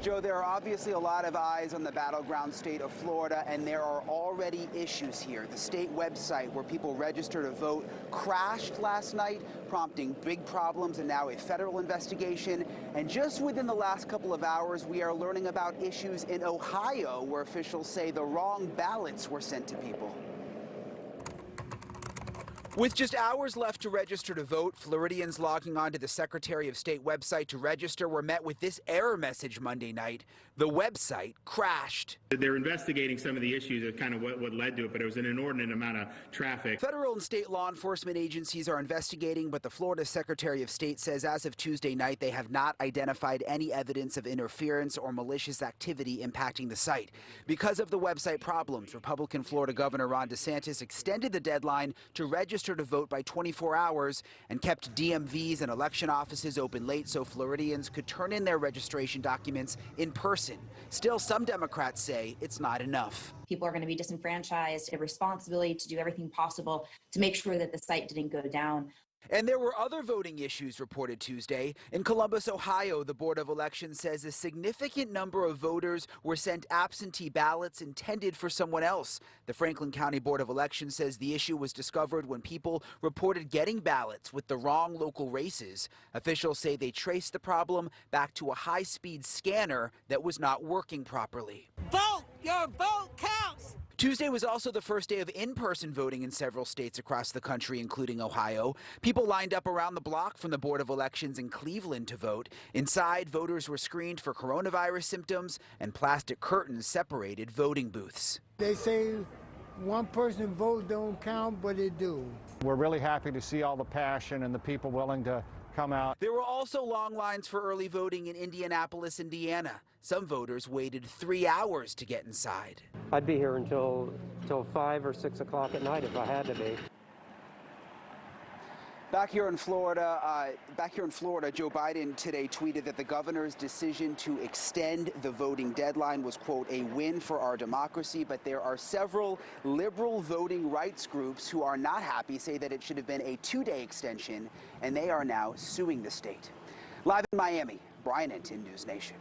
Joe, there are obviously a lot of eyes on the battleground state of Florida, and there are already issues here. The state website where people register to vote crashed last night, prompting big problems and now a federal investigation. And just within the last couple of hours, we are learning about issues in Ohio where officials say the wrong ballots were sent to people. With just hours left to register to vote, Floridians logging onto the Secretary of State website to register were met with this error message Monday night. The website crashed. They're investigating some of the issues of kind of what led to it, but it was an inordinate amount of traffic. Federal and state law enforcement agencies are investigating, but the Florida Secretary of State says as of Tuesday night, they have not identified any evidence of interference or malicious activity impacting the site. Because of the website problems, Republican Florida Governor Ron DeSantis extended the deadline to register to vote by 24 hours and kept DMVs and election offices open late so Floridians could turn in their registration documents in person. Still, some Democrats say it's not enough. People are going to be disenfranchised, a responsibility to do everything possible to make sure that the site didn't go down. And there were other voting issues reported Tuesday. In Columbus, Ohio, the Board of Elections says a significant number of voters were sent absentee ballots intended for someone else. The Franklin County Board of Elections says the issue was discovered when people reported getting ballots with the wrong local races. Officials say they traced the problem back to a high-speed scanner that was not working properly. Vote! Your vote counts! Tuesday was also the first day of in-person voting in several states across the country, including Ohio. People lined up around the block from the Board of Elections in Cleveland to vote. Inside, voters were screened for coronavirus symptoms, and plastic curtains separated voting booths. They say one person vote don't count, but it do. We're really happy to see all the passion and the people willing to come out. There were also long lines for early voting in Indianapolis, Indiana. Some voters waited 3 hours to get inside. I'd be here until 5 or 6 o'clock at night if I had to be. Back here in Florida, Joe Biden today tweeted that the governor's decision to extend the voting deadline was, quote, a win for our democracy. But there are several liberal voting rights groups who are not happy, say that it should have been a 2-day extension, and they are now suing the state. Live in Miami, Brian Entin, NewsNation.